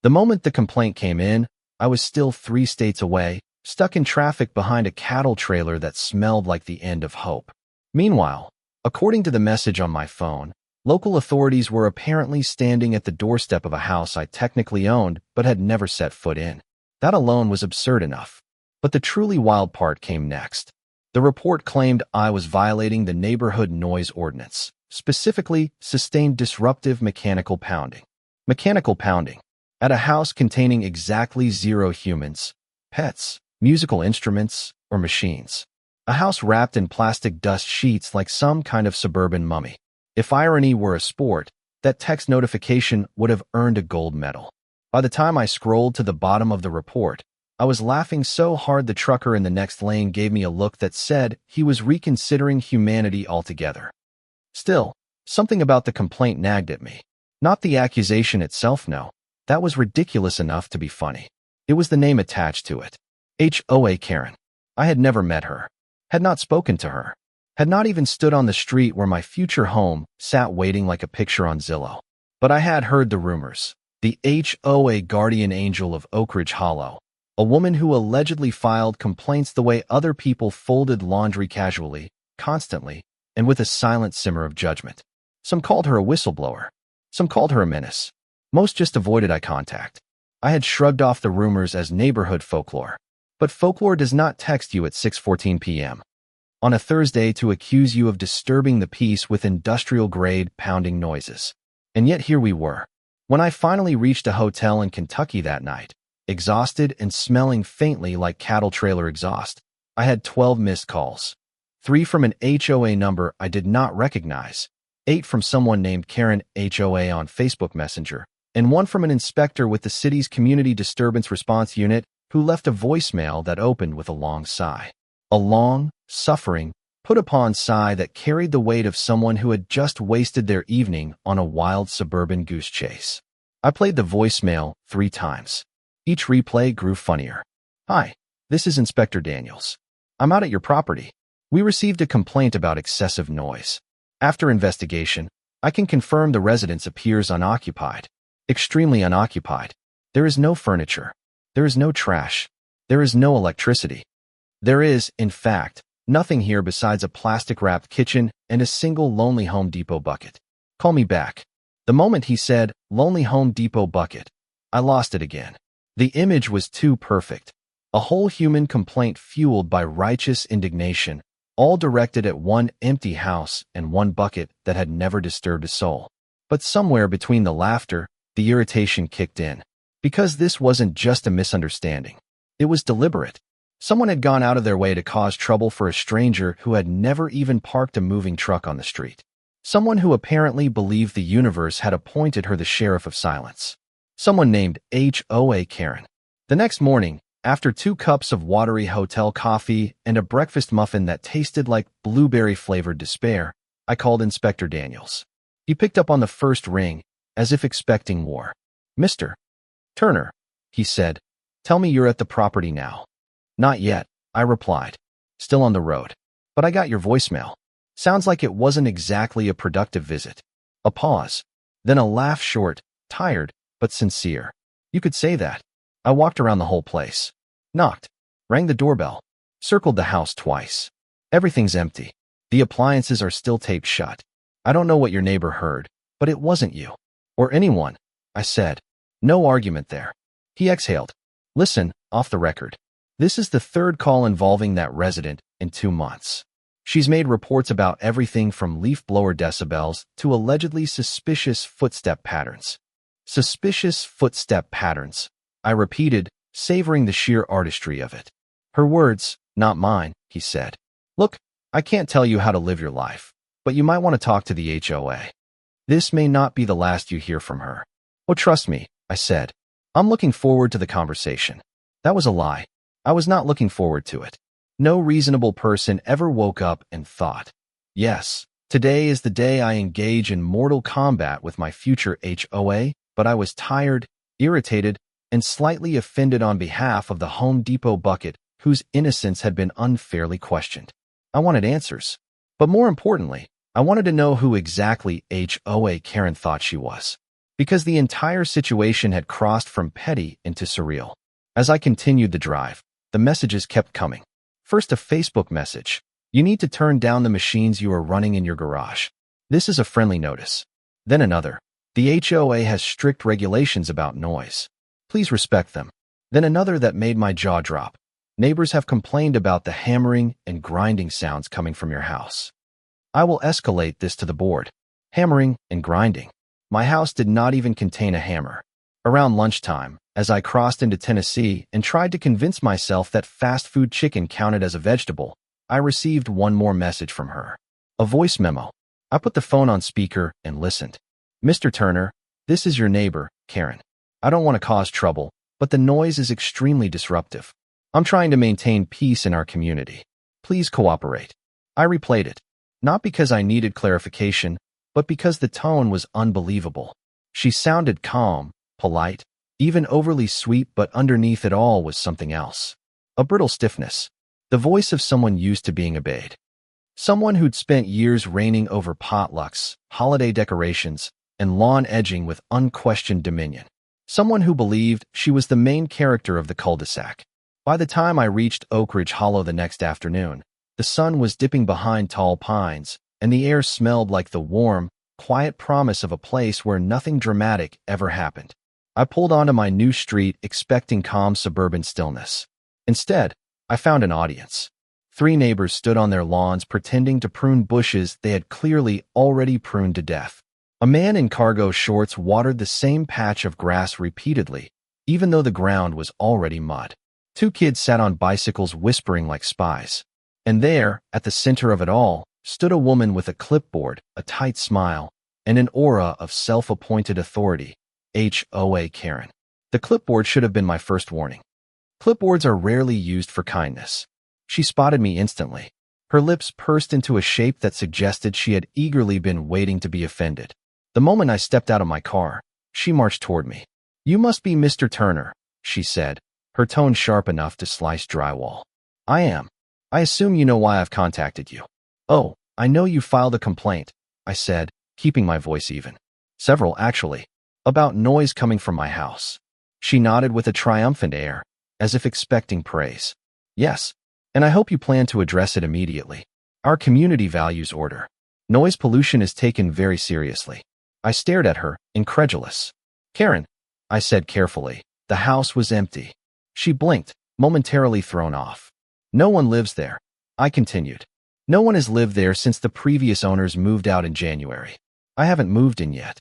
The moment the complaint came in, I was still 3 states away, stuck in traffic behind a cattle trailer that smelled like the end of hope. Meanwhile, according to the message on my phone, local authorities were apparently standing at the doorstep of a house I technically owned but had never set foot in. That alone was absurd enough. But the truly wild part came next. The report claimed I was violating the neighborhood noise ordinance, specifically sustained disruptive mechanical pounding. Mechanical pounding at a house containing exactly 0 humans, pets, musical instruments, or machines. A house wrapped in plastic dust sheets like some kind of suburban mummy. If irony were a sport, that text notification would have earned a gold medal. By the time I scrolled to the bottom of the report, I was laughing so hard the trucker in the next lane gave me a look that said he was reconsidering humanity altogether. Still, something about the complaint nagged at me. Not the accusation itself, no. That was ridiculous enough to be funny. It was the name attached to it. HOA Karen. I had never met her. Had not spoken to her. Had not even stood on the street where my future home sat waiting like a picture on Zillow. But I had heard the rumors. The HOA guardian angel of Oak Ridge Hollow. A woman who allegedly filed complaints the way other people folded laundry casually, constantly, and with a silent simmer of judgment. Some called her a whistleblower. Some called her a menace. Most just avoided eye contact. I had shrugged off the rumors as neighborhood folklore. But folklore does not text you at 6:14 p.m. on a Thursday to accuse you of disturbing the peace with industrial-grade pounding noises. And yet here we were. When I finally reached a hotel in Kentucky that night, exhausted and smelling faintly like cattle trailer exhaust, I had 12 missed calls. 3 from an HOA number I did not recognize, 8 from someone named Karen HOA on Facebook Messenger, and 1 from an inspector with the city's Community Disturbance Response Unit who left a voicemail that opened with a long sigh. A long, suffering, put-upon sigh that carried the weight of someone who had just wasted their evening on a wild suburban goose chase. I played the voicemail 3 times. Each replay grew funnier. Hi, this is Inspector Daniels. I'm out at your property. We received a complaint about excessive noise. After investigation, I can confirm the residence appears unoccupied. Extremely unoccupied. There is no furniture. There is no trash. There is no electricity. There is, in fact, nothing here besides a plastic-wrapped kitchen and a single lonely Home Depot bucket. Call me back. The moment he said, lonely Home Depot bucket, I lost it again. The image was too perfect. A whole human complaint fueled by righteous indignation, all directed at one empty house and one bucket that had never disturbed a soul. But somewhere between the laughter, the irritation kicked in. Because this wasn't just a misunderstanding. It was deliberate. Someone had gone out of their way to cause trouble for a stranger who had never even parked a moving truck on the street. Someone who apparently believed the universe had appointed her the sheriff of silence. Someone named HOA Karen. The next morning, after 2 cups of watery hotel coffee and a breakfast muffin that tasted like blueberry-flavored despair, I called Inspector Daniels. He picked up on the first ring, as if expecting war. Mr. Turner, he said, tell me you're at the property now. Not yet, I replied. Still on the road. But I got your voicemail. Sounds like it wasn't exactly a productive visit. A pause. Then a laugh, short, tired, but sincere. You could say that. I walked around the whole place. Knocked. Rang the doorbell. Circled the house twice. Everything's empty. The appliances are still taped shut. I don't know what your neighbor heard, but it wasn't you. Or anyone, I said. No argument there. He exhaled. Listen, off the record. This is the 3rd call involving that resident in 2 months. She's made reports about everything from leaf blower decibels to allegedly suspicious footstep patterns. Suspicious footstep patterns, I repeated, savoring the sheer artistry of it. Her words, not mine, he said. Look, I can't tell you how to live your life, but you might want to talk to the HOA. This may not be the last you hear from her. Oh, trust me, I said. I'm looking forward to the conversation. That was a lie. I was not looking forward to it. No reasonable person ever woke up and thought, yes, today is the day I engage in mortal combat with my future HOA, but I was tired, irritated, and slightly offended on behalf of the Home Depot bucket whose innocence had been unfairly questioned. I wanted answers. But more importantly, I wanted to know who exactly HOA Karen thought she was. because the entire situation had crossed from petty into surreal. As I continued the drive, the messages kept coming. First, a Facebook message. You need to turn down the machines you are running in your garage. This is a friendly notice. Then another. The HOA has strict regulations about noise. Please respect them. Then another that made my jaw drop. Neighbors have complained about the hammering and grinding sounds coming from your house. I will escalate this to the board. Hammering and grinding. My house did not even contain a hammer. Around lunchtime, as I crossed into Tennessee and tried to convince myself that fast food chicken counted as a vegetable, I received one more message from her. A voice memo. I put the phone on speaker and listened. Mr. Turner, this is your neighbor, Karen. I don't want to cause trouble, but the noise is extremely disruptive. I'm trying to maintain peace in our community. Please cooperate. I replayed it, not because I needed clarification, but because the tone was unbelievable. She sounded calm, polite, even overly sweet, but underneath it all was something else. A brittle stiffness. The voice of someone used to being obeyed. Someone who'd spent years reigning over potlucks, holiday decorations, and lawn edging with unquestioned dominion. Someone who believed she was the main character of the cul-de-sac. By the time I reached Oak Ridge Hollow the next afternoon, the sun was dipping behind tall pines, and the air smelled like the warm, quiet promise of a place where nothing dramatic ever happened. I pulled onto my new street expecting calm suburban stillness. Instead, I found an audience. 3 neighbors stood on their lawns pretending to prune bushes they had clearly already pruned to death. A man in cargo shorts watered the same patch of grass repeatedly, even though the ground was already mud. 2 kids sat on bicycles whispering like spies. And there, at the center of it all, stood a woman with a clipboard, a tight smile, and an aura of self-appointed authority. HOA Karen. The clipboard should have been my first warning. Clipboards are rarely used for kindness. She spotted me instantly. Her lips pursed into a shape that suggested she had eagerly been waiting to be offended. The moment I stepped out of my car, she marched toward me. You must be Mr. Turner, she said, her tone sharp enough to slice drywall. I am. I assume you know why I've contacted you. Oh, I know you filed a complaint, I said, keeping my voice even. Several, actually. About noise coming from my house. She nodded with a triumphant air, as if expecting praise. Yes, and I hope you plan to address it immediately. Our community values order. Noise pollution is taken very seriously. I stared at her, incredulous. Karen, I said carefully, the house was empty. She blinked, momentarily thrown off. No one lives there, I continued. No one has lived there since the previous owners moved out in January. I haven't moved in yet.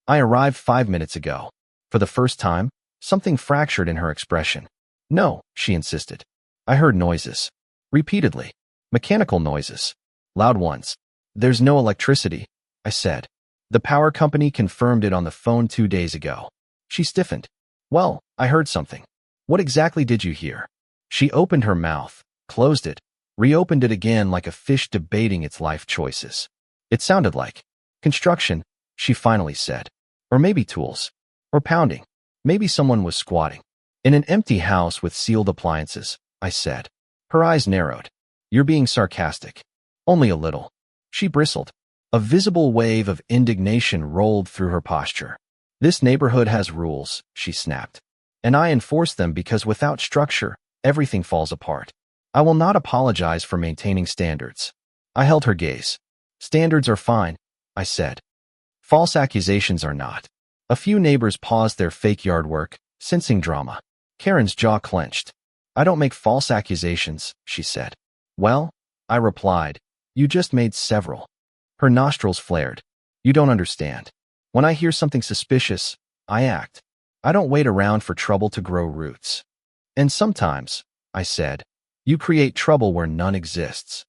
I arrived 5 minutes ago. For the first time, something fractured in her expression. No, she insisted. I heard noises. Repeatedly. Mechanical noises. Loud ones. There's no electricity, I said. The power company confirmed it on the phone 2 days ago. She stiffened. Well, I heard something. What exactly did you hear? She opened her mouth, closed it, reopened it again like a fish debating its life choices. It sounded like construction, she finally said. Or maybe tools. Or pounding. Maybe someone was squatting. In an empty house with sealed appliances, I said. Her eyes narrowed. You're being sarcastic. Only a little. She bristled. A visible wave of indignation rolled through her posture. This neighborhood has rules, she snapped. And I enforce them because without structure, everything falls apart. I will not apologize for maintaining standards. I held her gaze. Standards are fine, I said. False accusations are not. A few neighbors paused their fake yard work, sensing drama. Karen's jaw clenched. I don't make false accusations, she said. Well, I replied, you just made several. Her nostrils flared. You don't understand. When I hear something suspicious, I act. I don't wait around for trouble to grow roots. And sometimes, I said, you create trouble where none exists.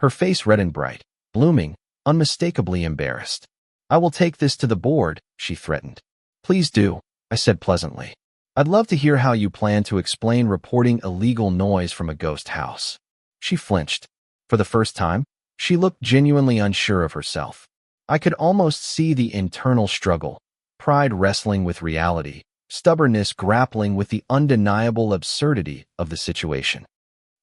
Her face reddened bright, blooming, unmistakably embarrassed. I will take this to the board, she threatened. Please do, I said pleasantly. I'd love to hear how you plan to explain reporting illegal noise from a ghost house. She flinched. For the first time, she looked genuinely unsure of herself. I could almost see the internal struggle, pride wrestling with reality, stubbornness grappling with the undeniable absurdity of the situation.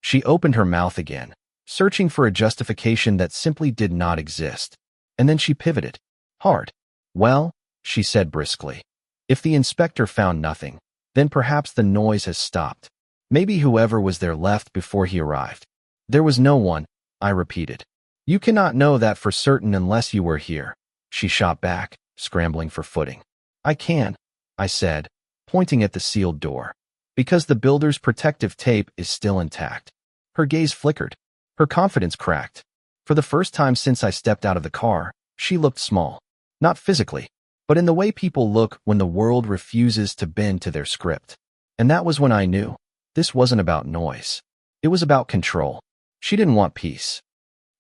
She opened her mouth again, searching for a justification that simply did not exist. And then she pivoted. Hard. Well, she said briskly. If the inspector found nothing, then perhaps the noise has stopped. Maybe whoever was there left before he arrived. There was no one, I repeated. You cannot know that for certain unless you were here, she shot back, scrambling for footing. I can, I said, pointing at the sealed door. Because the builder's protective tape is still intact. Her gaze flickered. Her confidence cracked. For the first time since I stepped out of the car, she looked small. Not physically, but in the way people look when the world refuses to bend to their script. And that was when I knew. This wasn't about noise. It was about control. She didn't want peace.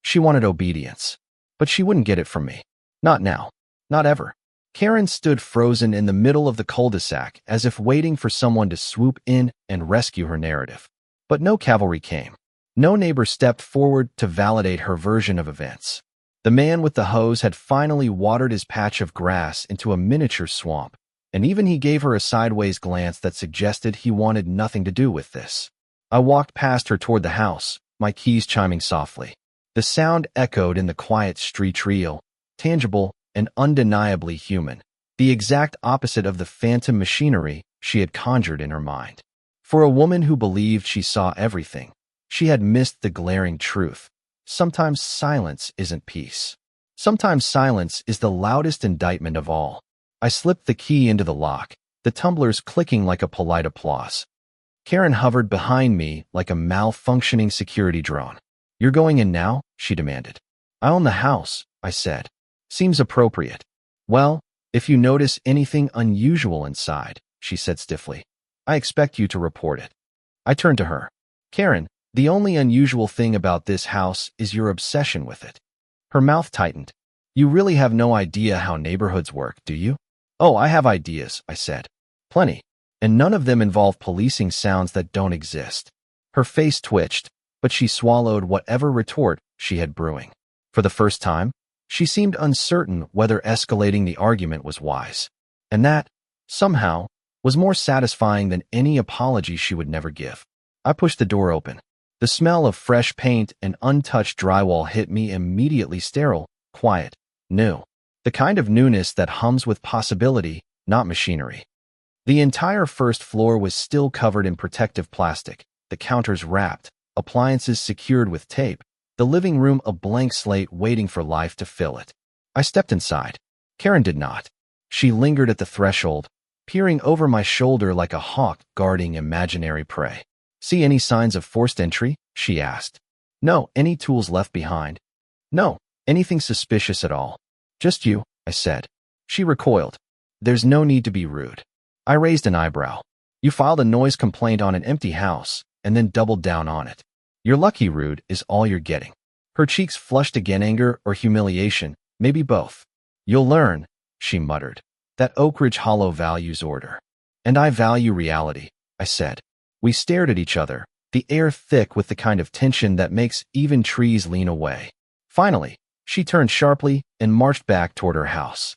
She wanted obedience. But she wouldn't get it from me. Not now. Not ever. Karen stood frozen in the middle of the cul-de-sac as if waiting for someone to swoop in and rescue her narrative. But no cavalry came. No neighbor stepped forward to validate her version of events. The man with the hose had finally watered his patch of grass into a miniature swamp, and even he gave her a sideways glance that suggested he wanted nothing to do with this. I walked past her toward the house, my keys chiming softly. The sound echoed in the quiet street, real, tangible, and undeniably human, the exact opposite of the phantom machinery she had conjured in her mind. For a woman who believed she saw everything, she had missed the glaring truth. Sometimes silence isn't peace. Sometimes silence is the loudest indictment of all. I slipped the key into the lock, the tumblers clicking like a polite applause. Karen hovered behind me like a malfunctioning security drone. You're going in now? She demanded. I own the house, I said. Seems appropriate. Well, if you notice anything unusual inside, she said stiffly, I expect you to report it. I turned to her. Karen, the only unusual thing about this house is your obsession with it. Her mouth tightened. You really have no idea how neighborhoods work, do you? Oh, I have ideas, I said. Plenty. And none of them involve policing sounds that don't exist. Her face twitched, but she swallowed whatever retort she had brewing. For the first time, she seemed uncertain whether escalating the argument was wise. And that, somehow, was more satisfying than any apology she would never give. I pushed the door open. The smell of fresh paint and untouched drywall hit me immediately, sterile, quiet, new. The kind of newness that hums with possibility, not machinery. The entire first floor was still covered in protective plastic, the counters wrapped, appliances secured with tape, the living room a blank slate waiting for life to fill it. I stepped inside. Karen did not. She lingered at the threshold, peering over my shoulder like a hawk guarding imaginary prey. See any signs of forced entry? She asked. No. Any tools left behind? No. Anything suspicious at all? Just you, I said. She recoiled. There's no need to be rude. I raised an eyebrow. You filed a noise complaint on an empty house, and then doubled down on it. You're lucky rude is all you're getting. Her cheeks flushed again, anger or humiliation, maybe both. You'll learn, she muttered, that Oak Ridge Hollow values order. And I value reality, I said. We stared at each other, the air thick with the kind of tension that makes even trees lean away. Finally, she turned sharply and marched back toward her house.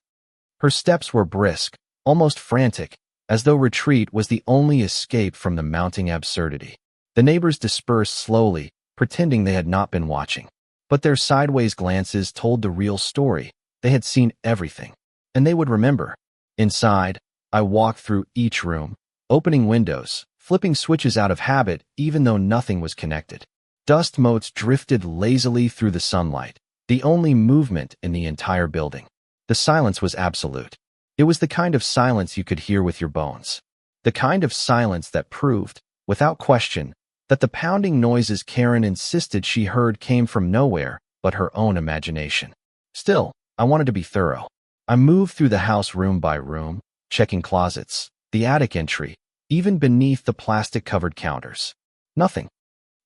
Her steps were brisk, almost frantic, as though retreat was the only escape from the mounting absurdity. The neighbors dispersed slowly, pretending they had not been watching. But their sideways glances told the real story. They had seen everything, and they would remember. Inside, I walked through each room, opening windows, flipping switches out of habit even though nothing was connected. Dust motes drifted lazily through the sunlight, the only movement in the entire building. The silence was absolute. It was the kind of silence you could hear with your bones. The kind of silence that proved, without question, that the pounding noises Karen insisted she heard came from nowhere but her own imagination. Still, I wanted to be thorough. I moved through the house room by room, checking closets, the attic entry, even beneath the plastic-covered counters. Nothing.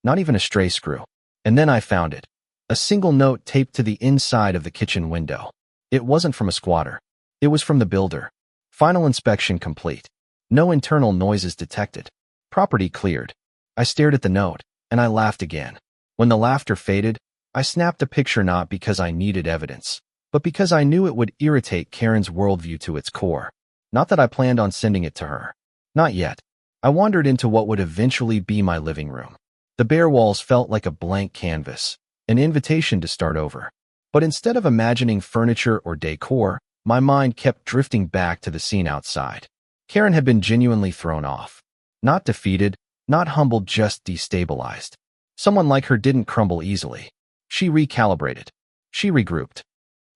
Not even a stray screw. And then I found it. A single note taped to the inside of the kitchen window. It wasn't from a squatter. It was from the builder. Final inspection complete. No internal noises detected. Property cleared. I stared at the note, and I laughed again. When the laughter faded, I snapped a picture not because I needed evidence, but because I knew it would irritate Karen's worldview to its core. Not that I planned on sending it to her. Not yet. I wandered into what would eventually be my living room. The bare walls felt like a blank canvas, an invitation to start over. But instead of imagining furniture or decor, My mind kept drifting back to the scene outside. Karen had been genuinely thrown off. Not defeated, not humbled, just destabilized. Someone like her didn't crumble easily. She recalibrated. She regrouped.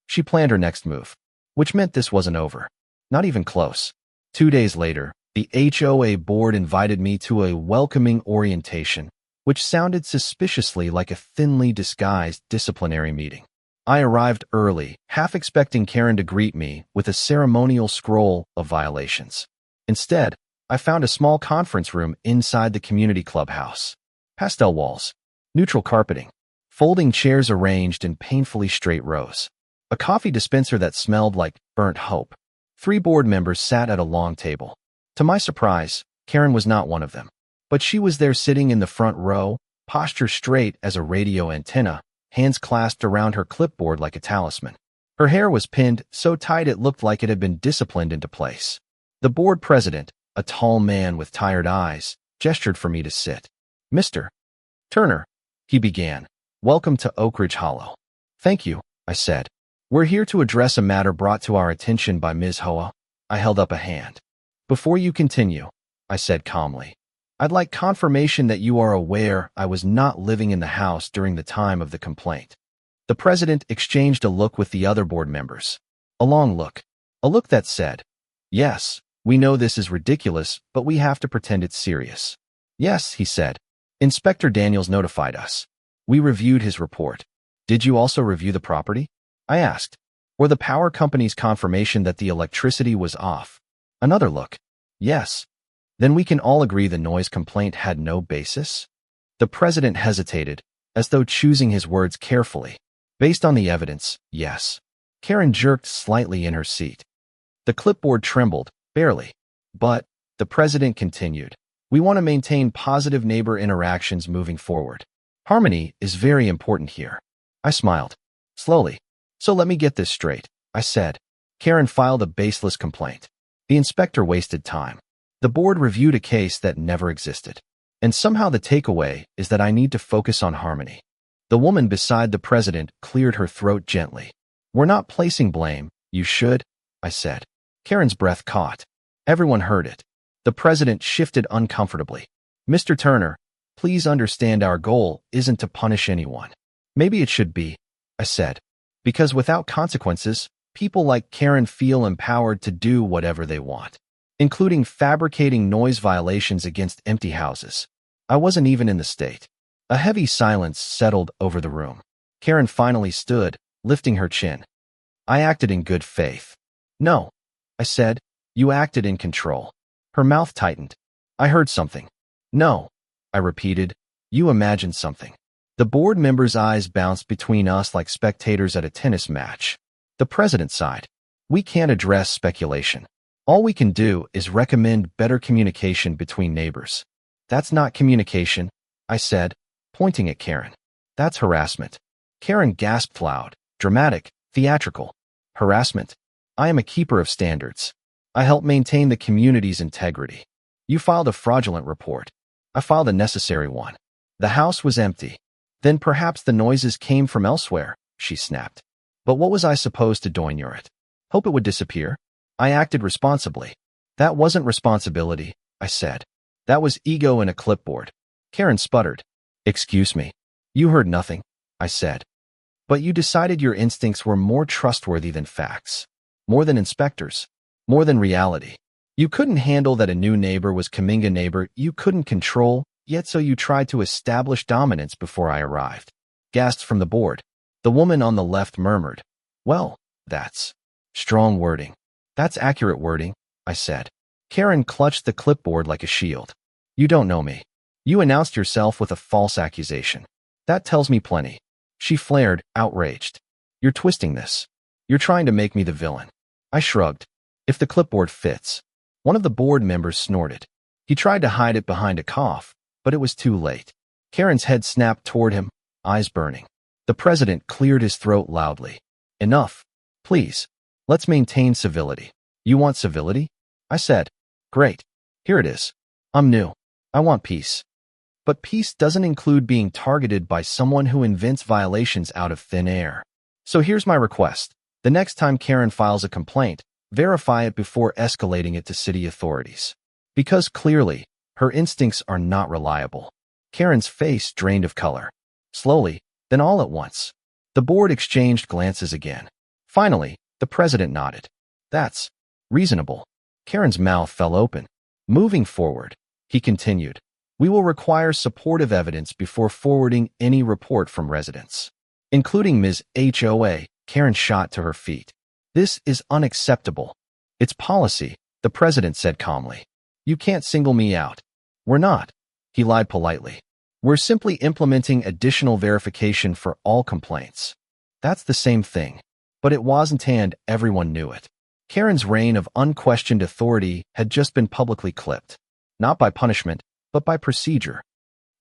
She planned her next move, which meant this wasn't over. Not even close. 2 days later, the HOA board invited me to a welcoming orientation, which sounded suspiciously like a thinly disguised disciplinary meeting. I arrived early, half expecting Karen to greet me with a ceremonial scroll of violations. Instead, I found a small conference room inside the community clubhouse. Pastel walls, neutral carpeting, folding chairs arranged in painfully straight rows. A coffee dispenser that smelled like burnt hope. 3 board members sat at a long table. To my surprise, Karen was not one of them. But she was there sitting in the front row, posture straight as a radio antenna, hands clasped around her clipboard like a talisman. Her hair was pinned so tight it looked like it had been disciplined into place. The board president, a tall man with tired eyes, gestured for me to sit. "Mr. Turner," he began, "welcome to Oak Ridge Hollow." "Thank you," I said. "We're here to address a matter brought to our attention by Ms. Hoa." I held up a hand. "Before you continue," I said calmly, "I'd like confirmation that you are aware I was not living in the house during the time of the complaint." The president exchanged a look with the other board members. A long look. A look that said, "Yes, we know this is ridiculous, but we have to pretend it's serious." "Yes," he said. "Inspector Daniels notified us. We reviewed his report." "Did you also review the property?" I asked. "Or the power company's confirmation that the electricity was off?" Another look. "Yes." "Then we can all agree the noise complaint had no basis?" The president hesitated, as though choosing his words carefully. "Based on the evidence, yes." Karen jerked slightly in her seat. The clipboard trembled, barely. "But," the president continued, "we want to maintain positive neighbor interactions moving forward. Harmony is very important here." I smiled. Slowly. "So let me get this straight," I said. Karen filed a baseless complaint. The inspector wasted time. The board reviewed a case that never existed. And somehow the takeaway is that I need to focus on harmony. The woman beside the president cleared her throat gently. "We're not placing blame. You should," I said. Karen's breath caught. Everyone heard it. The president shifted uncomfortably. "Mr. Turner, please understand our goal isn't to punish anyone." "Maybe it should be," I said. "Because without consequences, people like Karen feel empowered to do whatever they want, including fabricating noise violations against empty houses." I wasn't even in the state. A heavy silence settled over the room. Karen finally stood, lifting her chin. "I acted in good faith." "No," I said. "You acted in control." Her mouth tightened. "I heard something." "No," I repeated. "You imagined something." The board members' eyes bounced between us like spectators at a tennis match. The president sighed. "We can't address speculation. All we can do is recommend better communication between neighbors." "That's not communication," I said, pointing at Karen. "That's harassment." Karen gasped loud, dramatic, theatrical. "Harassment? I am a keeper of standards. I help maintain the community's integrity. You filed a fraudulent report. I filed a necessary one. The house was empty. Then perhaps the noises came from elsewhere," she snapped. "But what was I supposed to do? It? Hope it would disappear?" I acted responsibly. "That wasn't responsibility," I said. "That was ego in a clipboard." Karen sputtered. "Excuse me. You heard nothing," I said. "But you decided your instincts were more trustworthy than facts. More than inspectors. More than reality. You couldn't handle that a new neighbor was Kaminga neighbor you couldn't control, yet so you tried to establish dominance before I arrived." Gasps from the board. The woman on the left murmured, "Well, that's strong wording." "That's accurate wording," I said. Karen clutched the clipboard like a shield. "You don't know me. You announced yourself with a false accusation. That tells me plenty." She flared, outraged. "You're twisting this. You're trying to make me the villain." I shrugged. "If the clipboard fits." One of the board members snorted. He tried to hide it behind a cough, but it was too late. Karen's head snapped toward him, eyes burning. The president cleared his throat loudly. "Enough. Please. Let's maintain civility." "You want civility?" I said. "Great. Here it is. I'm new. I want peace." But peace doesn't include being targeted by someone who invents violations out of thin air. "So here's my request. The next time Karen files a complaint, verify it before escalating it to city authorities. Because clearly, her instincts are not reliable. Karen's face drained of color. Slowly, then all at once. The board exchanged glances again. Finally, the president nodded. That's reasonable. Karen's mouth fell open. Moving forward, he continued, we will require supportive evidence before forwarding any report from residents, including Ms. HOA. Karen shot to her feet. This is unacceptable. It's policy, the president said calmly. You can't single me out. We're not. He lied politely. We're simply implementing additional verification for all complaints. That's the same thing. But it wasn't, and everyone knew it. Karen's reign of unquestioned authority had just been publicly clipped. Not by punishment, but by procedure.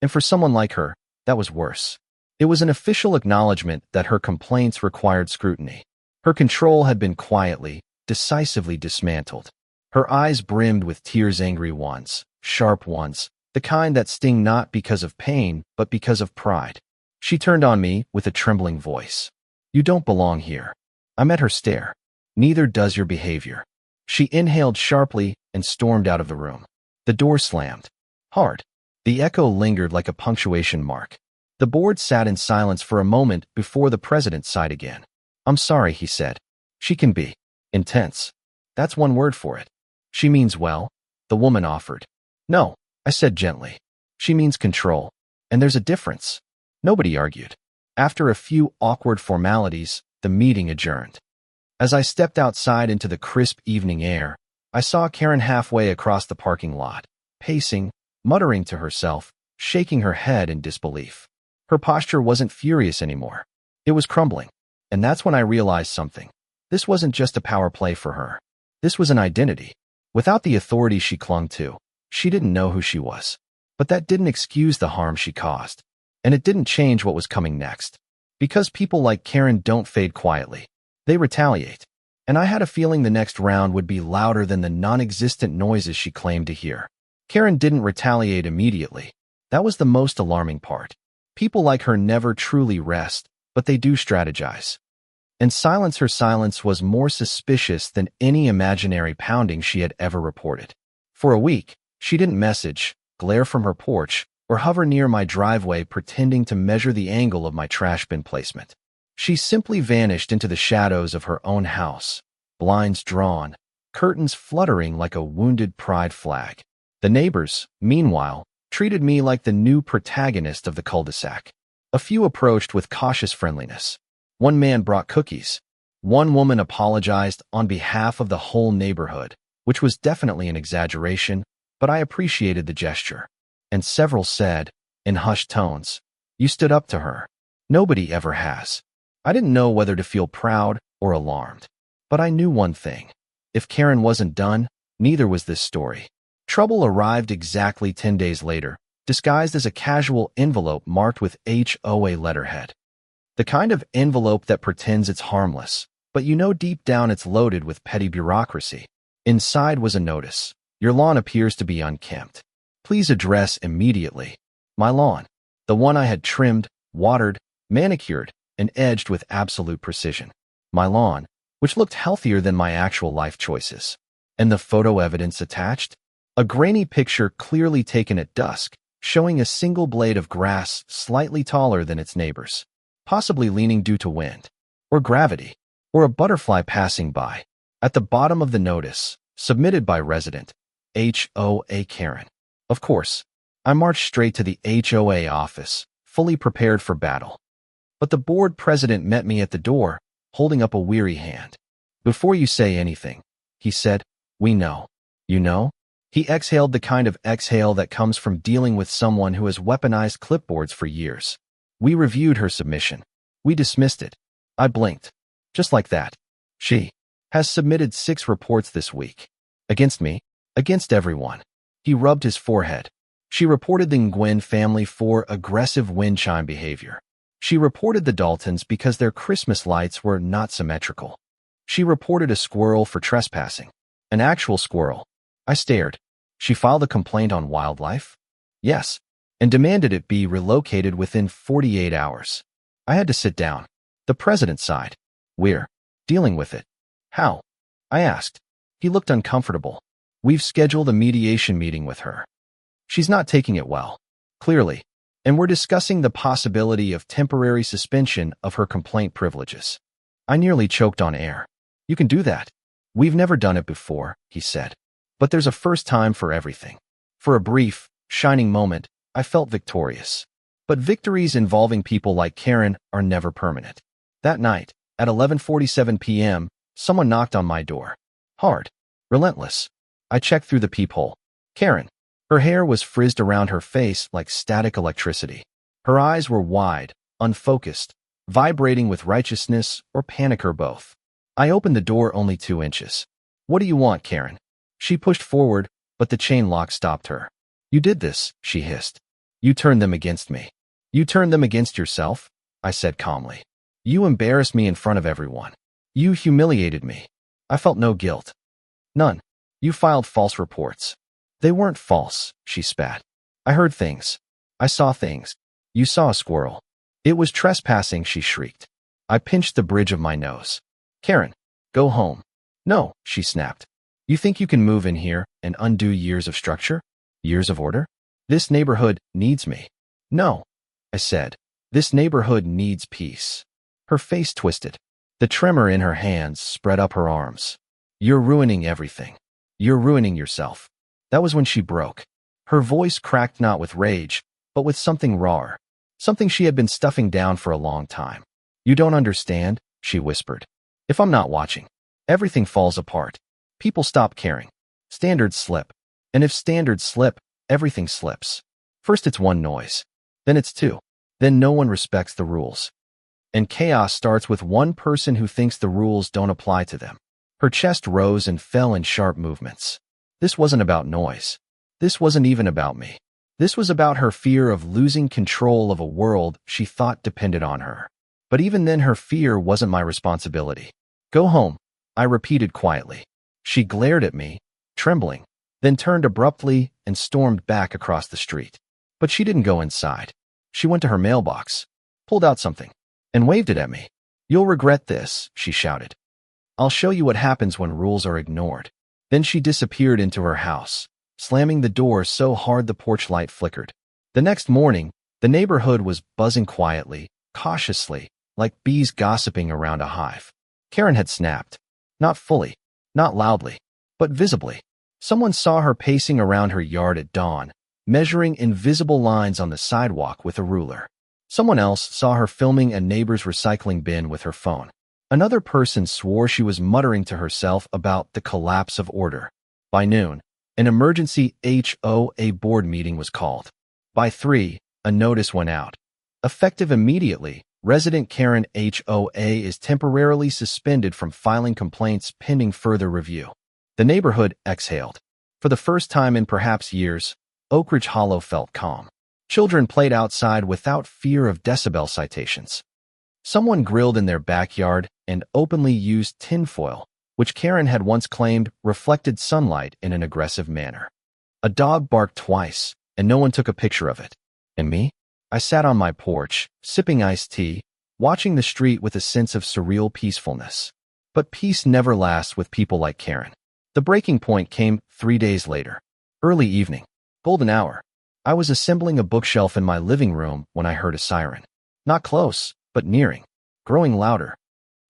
And for someone like her, that was worse. It was an official acknowledgement that her complaints required scrutiny. Her control had been quietly, decisively dismantled. Her eyes brimmed with tears, angry ones, sharp ones, the kind that sting not because of pain, but because of pride. She turned on me with a trembling voice. You don't belong here. I met her stare. Neither does your behavior. She inhaled sharply and stormed out of the room. The door slammed. Hard. The echo lingered like a punctuation mark. The board sat in silence for a moment before the president sighed again. I'm sorry, he said. She can be intense. That's one word for it. She means well, the woman offered. No, I said gently. She means control. And there's a difference. Nobody argued. After a few awkward formalities, the meeting adjourned. As I stepped outside into the crisp evening air, I saw Karen halfway across the parking lot, pacing, muttering to herself, shaking her head in disbelief. Her posture wasn't furious anymore. It was crumbling. And that's when I realized something. This wasn't just a power play for her. This was an identity. Without the authority she clung to, she didn't know who she was. But that didn't excuse the harm she caused. And it didn't change what was coming next. Because people like Karen don't fade quietly. They retaliate. And I had a feeling the next round would be louder than the non-existent noises she claimed to hear. Karen didn't retaliate immediately. That was the most alarming part. People like her never truly rest, but they do strategize. And her silence was more suspicious than any imaginary pounding she had ever reported. For a week, she didn't message, glare from her porch, or hover near my driveway pretending to measure the angle of my trash bin placement. She simply vanished into the shadows of her own house, blinds drawn, curtains fluttering like a wounded pride flag. The neighbors, meanwhile, treated me like the new protagonist of the cul-de-sac. A few approached with cautious friendliness. One man brought cookies. One woman apologized on behalf of the whole neighborhood, which was definitely an exaggeration, but I appreciated the gesture. And several said, in hushed tones, you stood up to her. Nobody ever has. I didn't know whether to feel proud or alarmed. But I knew one thing. If Karen wasn't done, neither was this story. Trouble arrived exactly 10 days later, disguised as a casual envelope marked with HOA letterhead. The kind of envelope that pretends it's harmless, but you know deep down it's loaded with petty bureaucracy. Inside was a notice. Your lawn appears to be unkempt. Please address immediately. My lawn. The one I had trimmed, watered, manicured, and edged with absolute precision. My lawn, which looked healthier than my actual life choices. And the photo evidence attached? A grainy picture clearly taken at dusk, showing a single blade of grass slightly taller than its neighbors, possibly leaning due to wind, or gravity, or a butterfly passing by. At the bottom of the notice, submitted by resident, HOA Karen. Of course, I marched straight to the HOA office, fully prepared for battle. But the board president met me at the door, holding up a weary hand. Before you say anything, he said, we know. You know? He exhaled the kind of exhale that comes from dealing with someone who has weaponized clipboards for years. We reviewed her submission. We dismissed it. I blinked. Just like that. She has submitted 6 reports this week. Against me. Against everyone. He rubbed his forehead. She reported the Nguyen family for aggressive wind chime behavior. She reported the Daltons because their Christmas lights were not symmetrical. She reported a squirrel for trespassing. An actual squirrel. I stared. She filed a complaint on wildlife? Yes, and demanded it be relocated within 48 hours. I had to sit down. The president sighed. We're Dealing with it. How? I asked. He looked uncomfortable. We've scheduled a mediation meeting with her. She's not taking it well. Clearly. And we're discussing the possibility of temporary suspension of her complaint privileges. I nearly choked on air. You can do that. We've never done it before, he said. But there's a first time for everything. For a brief, shining moment, I felt victorious. But victories involving people like Karen are never permanent. That night, at 11:47 p.m., someone knocked on my door. Hard. Relentless. I checked through the peephole. Karen. Her hair was frizzed around her face like static electricity. Her eyes were wide, unfocused, vibrating with righteousness or panic or both. I opened the door only 2 inches. What do you want, Karen? She pushed forward, but the chain lock stopped her. You did this, she hissed. You turned them against me. You turned them against yourself, I said calmly. You embarrassed me in front of everyone. You humiliated me. I felt no guilt. None. You filed false reports. They weren't false, she spat. I heard things. I saw things. You saw a squirrel. It was trespassing, she shrieked. I pinched the bridge of my nose. Karen, go home. No, she snapped. You think you can move in here and undo years of structure? Years of order? This neighborhood needs me. No, I said. This neighborhood needs peace. Her face twisted. The tremor in her hands spread up her arms. You're ruining everything. You're ruining yourself. That was when she broke. Her voice cracked not with rage, but with something rawer. Something she had been stuffing down for a long time. You don't understand, she whispered. If I'm not watching, everything falls apart. People stop caring. Standards slip. And if standards slip, everything slips. First it's one noise. Then it's two. Then no one respects the rules. And chaos starts with one person who thinks the rules don't apply to them. Her chest rose and fell in sharp movements. This wasn't about noise. This wasn't even about me. This was about her fear of losing control of a world she thought depended on her. But even then her fear wasn't my responsibility. Go home, I repeated quietly. She glared at me, trembling, then turned abruptly and stormed back across the street. But she didn't go inside. She went to her mailbox, pulled out something, and waved it at me. You'll regret this, she shouted. I'll show you what happens when rules are ignored. Then she disappeared into her house, slamming the door so hard the porch light flickered. The next morning, the neighborhood was buzzing quietly, cautiously, like bees gossiping around a hive. Karen had snapped. Not fully, not loudly, but visibly. Someone saw her pacing around her yard at dawn, measuring invisible lines on the sidewalk with a ruler. Someone else saw her filming a neighbor's recycling bin with her phone. Another person swore she was muttering to herself about the collapse of order. By noon, an emergency HOA board meeting was called. By 3, a notice went out. Effective immediately, resident Karen HOA is temporarily suspended from filing complaints pending further review. The neighborhood exhaled. For the first time in perhaps years, Oak Ridge Hollow felt calm. Children played outside without fear of decibel citations. Someone grilled in their backyard and openly used tinfoil, which Karen had once claimed reflected sunlight in an aggressive manner. A dog barked twice, and no one took a picture of it. And me? I sat on my porch, sipping iced tea, watching the street with a sense of surreal peacefulness. But peace never lasts with people like Karen. The breaking point came 3 days later. Early evening. Golden hour. I was assembling a bookshelf in my living room when I heard a siren. Not close, but nearing. Growing louder.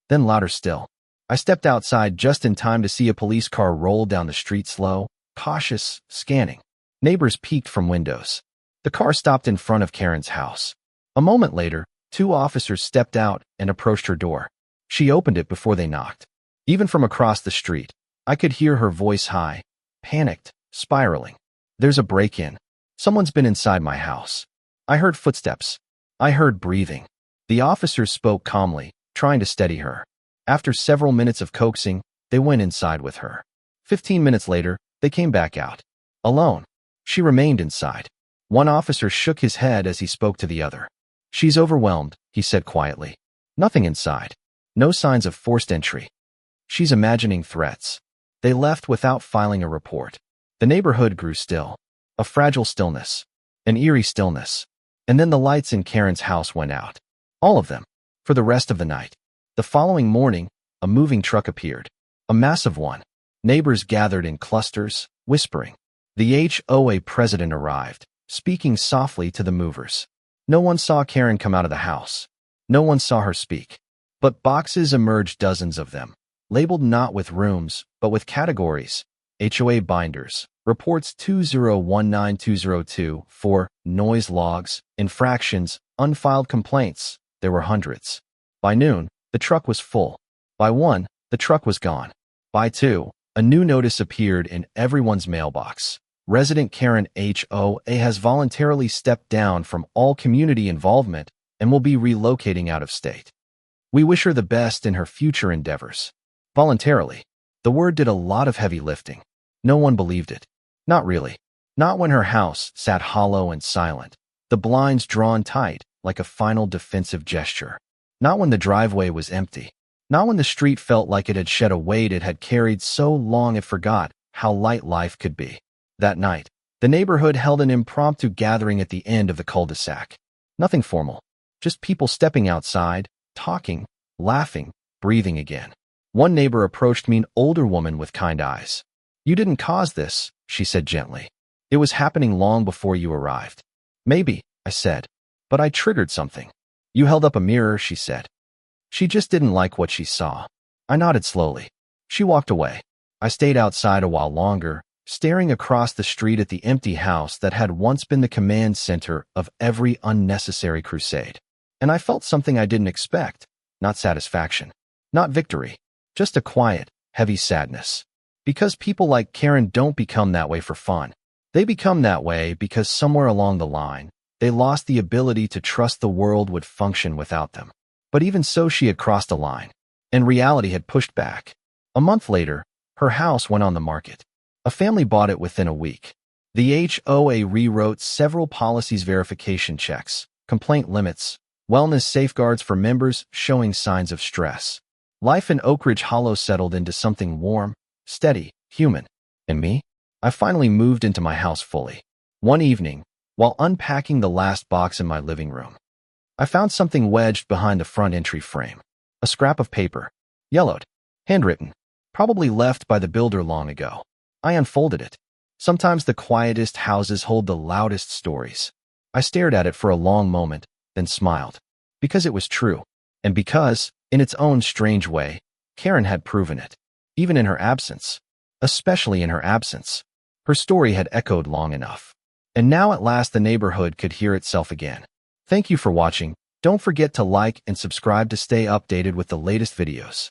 Then louder still. I stepped outside just in time to see a police car roll down the street slow, cautious, scanning. Neighbors peeked from windows. The car stopped in front of Karen's house. A moment later, 2 officers stepped out and approached her door. She opened it before they knocked. Even from across the street, I could hear her voice high, panicked, spiraling. There's a break-in. Someone's been inside my house. I heard footsteps. I heard breathing. The officers spoke calmly, trying to steady her. After several minutes of coaxing, they went inside with her. 15 minutes later, they came back out. Alone. She remained inside. One officer shook his head as he spoke to the other. She's overwhelmed, he said quietly. Nothing inside. No signs of forced entry. She's imagining threats. They left without filing a report. The neighborhood grew still. A fragile stillness. An eerie stillness. And then the lights in Karen's house went out. All of them. For the rest of the night. The following morning, a moving truck appeared. A massive one. Neighbors gathered in clusters, whispering. The HOA president arrived, speaking softly to the movers. No one saw Karen come out of the house. No one saw her speak. But boxes emerged, dozens of them, labeled not with rooms, but with categories. HOA binders, reports 2019202 for noise logs, infractions, unfiled complaints. There were hundreds. By noon, the truck was full. By 1, the truck was gone. By 2, a new notice appeared in everyone's mailbox. Resident Karen HOA has voluntarily stepped down from all community involvement and will be relocating out of state. We wish her the best in her future endeavors. Voluntarily. The word did a lot of heavy lifting. No one believed it. Not really. Not when her house sat hollow and silent, the blinds drawn tight like a final defensive gesture. Not when the driveway was empty. Not when the street felt like it had shed a weight it had carried so long it forgot how light life could be. That night, the neighborhood held an impromptu gathering at the end of the cul-de-sac. Nothing formal. Just people stepping outside, talking, laughing, breathing again. One neighbor approached me, an older woman with kind eyes. "You didn't cause this," she said gently. "It was happening long before you arrived." "Maybe," I said, "but I triggered something." "You held up a mirror," she said. She just didn't like what she saw. I nodded slowly. She walked away. I stayed outside a while longer, staring across the street at the empty house that had once been the command center of every unnecessary crusade. And I felt something I didn't expect. Not satisfaction. Not victory. Just a quiet, heavy sadness. Because people like Karen don't become that way for fun. They become that way because somewhere along the line, they lost the ability to trust the world would function without them. But even so, she had crossed a line, and reality had pushed back. A month later, her house went on the market. A family bought it within a week. The HOA rewrote several policies, verification checks, complaint limits, wellness safeguards for members showing signs of stress. Life in Oak Ridge Hollow settled into something warm, steady, human. And me? I finally moved into my house fully. One evening, while unpacking the last box in my living room, I found something wedged behind the front entry frame. A scrap of paper. Yellowed. Handwritten. Probably left by the builder long ago. I unfolded it. Sometimes the quietest houses hold the loudest stories. I stared at it for a long moment, then smiled. Because it was true. And because, in its own strange way, Karen had proven it. Even in her absence. Especially in her absence. Her story had echoed long enough. And now at last the neighborhood could hear itself again. Thank you for watching. Don't forget to like and subscribe to stay updated with the latest videos.